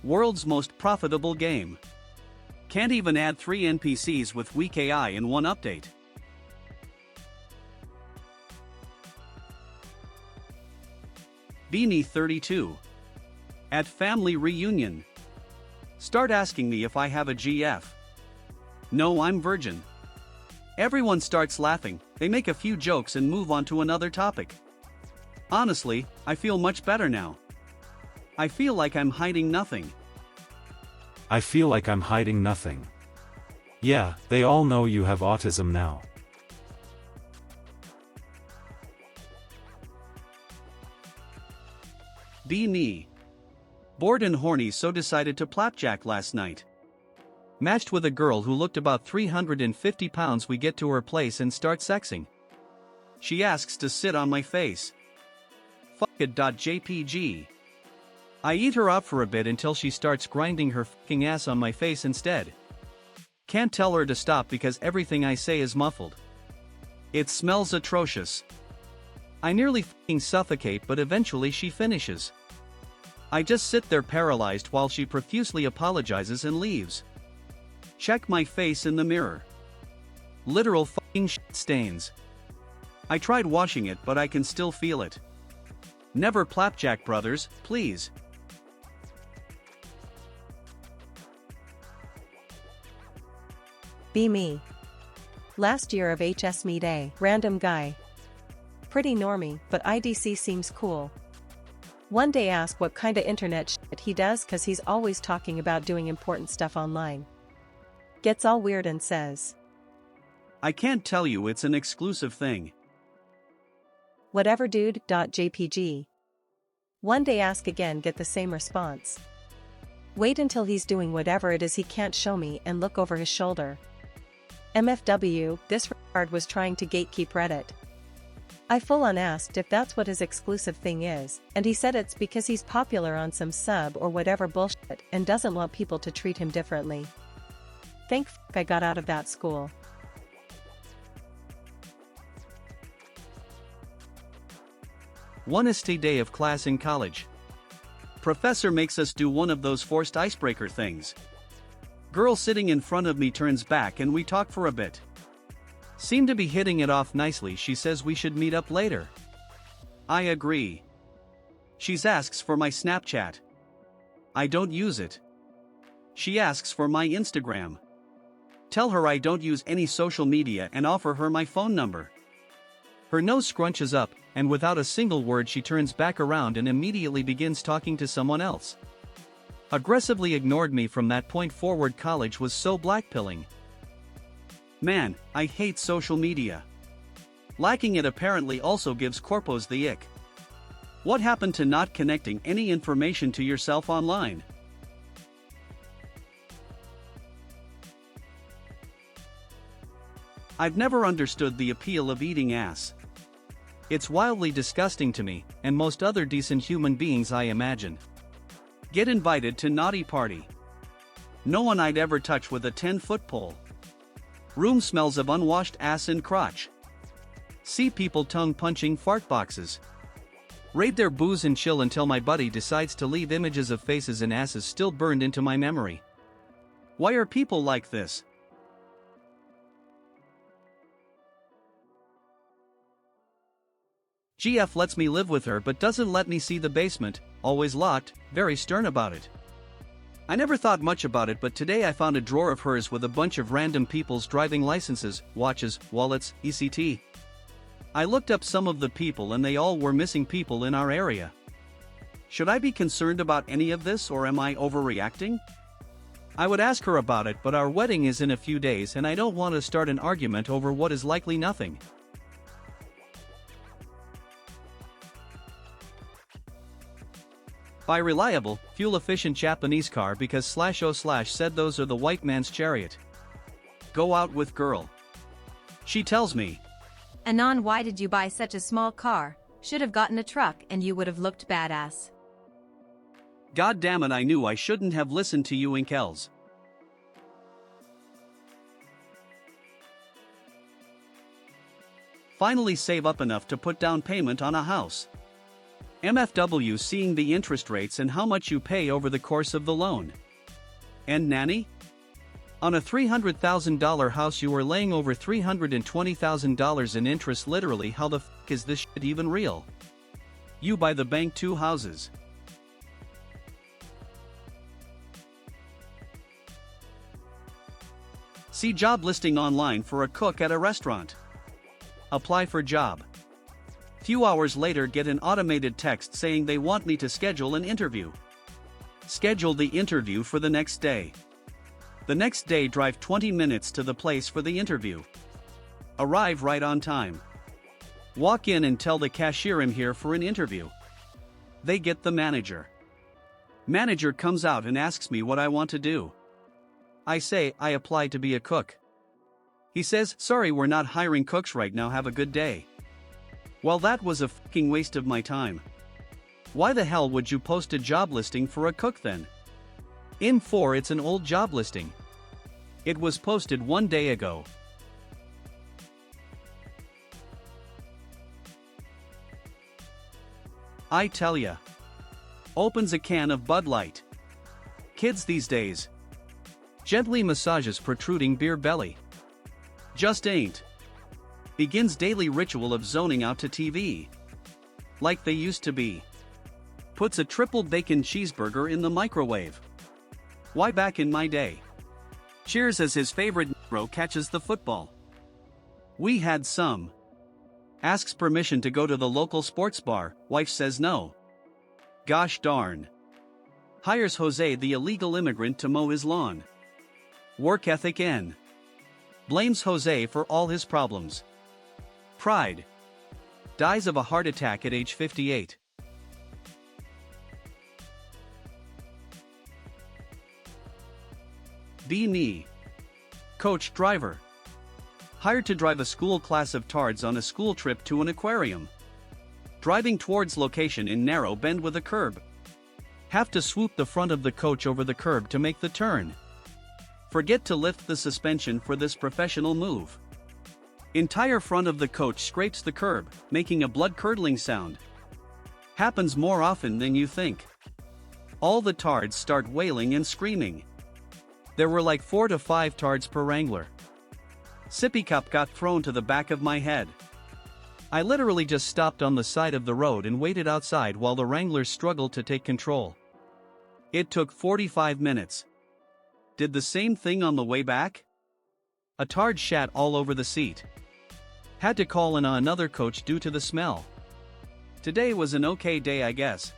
World's most profitable game. Can't even add 3 NPCs with weak AI in one update. Beanie 32. At family reunion. Start asking me if I have a GF. No, I'm virgin. Everyone starts laughing, they make a few jokes and move on to another topic. Honestly, I feel much better now. I feel like I'm hiding nothing. I feel like I'm hiding nothing. Yeah, they all know you have autism now. Be me. Bored and horny, so decided to plapjack last night. Matched with a girl who looked about 350 pounds. We get to her place and start sexing. She asks to sit on my face. Fuck it.jpg. I eat her up for a bit until she starts grinding her fucking ass on my face instead. Can't tell her to stop because everything I say is muffled. It smells atrocious. I nearly fucking suffocate, but eventually she finishes. I just sit there paralyzed while she profusely apologizes and leaves. Check my face in the mirror. Literal fucking shit stains. I tried washing it, but I can still feel it. Never plapjack, brothers, please. Be me. Last year of HS me day, random guy. Pretty normie, but IDC seems cool. One day ask what kinda internet shit he does cause he's always talking about doing important stuff online. Gets all weird and says, I can't tell you, it's an exclusive thing. whatever dude.jpg. One day ask again, get the same response. Wait until he's doing whatever it is he can't show me and look over his shoulder. MFW, this retard was trying to gatekeep Reddit. I full on asked if that's what his exclusive thing is, and he said it's because he's popular on some sub or whatever bullshit and doesn't want people to treat him differently. Thank f I got out of that school. Wednesday day of class in college. Professor makes us do one of those forced icebreaker things. Girl sitting in front of me turns back and we talk for a bit. Seem to be hitting it off nicely. She says we should meet up later. I agree. She asks for my Snapchat. I don't use it. She asks for my Instagram. Tell her I don't use any social media and offer her my phone number. Her nose scrunches up, and without a single word she turns back around and immediately begins talking to someone else. Aggressively ignored me from that point forward. College was so blackpilling. Man, I hate social media. Lacking it apparently also gives corpos the ick. What happened to not connecting any information to yourself online? I've never understood the appeal of eating ass. It's wildly disgusting to me, and most other decent human beings I imagine. Get invited to naughty party. No one I'd ever touch with a 10-foot pole. Room smells of unwashed ass and crotch. See people tongue-punching fart boxes. Raid their booze and chill until my buddy decides to leave images of faces and asses still burned into my memory. Why are people like this? GF lets me live with her but doesn't let me see the basement, always locked, very stern about it. I never thought much about it, but today I found a drawer of hers with a bunch of random people's driving licenses, watches, wallets, etc. I looked up some of the people and they all were missing people in our area. Should I be concerned about any of this or am I overreacting? I would ask her about it, but our wedding is in a few days and I don't want to start an argument over what is likely nothing. Buy reliable, fuel-efficient Japanese car because /o/ said those are the white man's chariot. Go out with girl. She tells me, Anon, why did you buy such a small car? Should have gotten a truck and you would have looked badass. God damn it, I knew I shouldn't have listened to you Inkels. Finally save up enough to put down payment on a house. MFW seeing the interest rates and how much you pay over the course of the loan. And nanny? On a $300,000 house you are laying over $320,000 in interest. Literally, how the f is this shit even real? You buy the bank 2 houses. See job listing online for a cook at a restaurant. Apply for job. Few hours later get an automated text saying they want me to schedule an interview. Schedule the interview for the next day. The next day drive 20 minutes to the place for the interview. Arrive right on time. Walk in and tell the cashier I'm here for an interview. They get the manager. Manager comes out and asks me what I want to do. I say, I applied to be a cook. He says, sorry, we're not hiring cooks right now, have a good day. Well, that was a fucking waste of my time. Why the hell would you post a job listing for a cook then? It's an old job listing. It was posted 1 day ago. I tell ya. Opens a can of Bud Light. Kids these days. Gently massages protruding beer belly. Just ain't. Begins daily ritual of zoning out to TV. Like they used to be. Puts a triple bacon cheeseburger in the microwave. Why, back in my day. Cheers as his favorite bro catches the football. We had some. Asks permission to go to the local sports bar, wife says no. Gosh darn. Hires Jose the illegal immigrant to mow his lawn. Work ethic N. Blames Jose for all his problems. Pride. Dies of a heart attack at age 58. Be me. Coach driver. Hired to drive a school class of tards on a school trip to an aquarium. Driving towards location in narrow bend with a curb. Have to swoop the front of the coach over the curb to make the turn. Forget to lift the suspension for this professional move. Entire front of the coach scrapes the curb, making a blood-curdling sound. Happens more often than you think. All the tards start wailing and screaming. There were like 4 to 5 tards per wrangler. Sippy cup got thrown to the back of my head. I literally just stopped on the side of the road and waited outside while the wranglers struggled to take control. It took 45 minutes. Did the same thing on the way back? A tard shat all over the seat. Had to call in another coach due to the smell. Today was an okay day, I guess.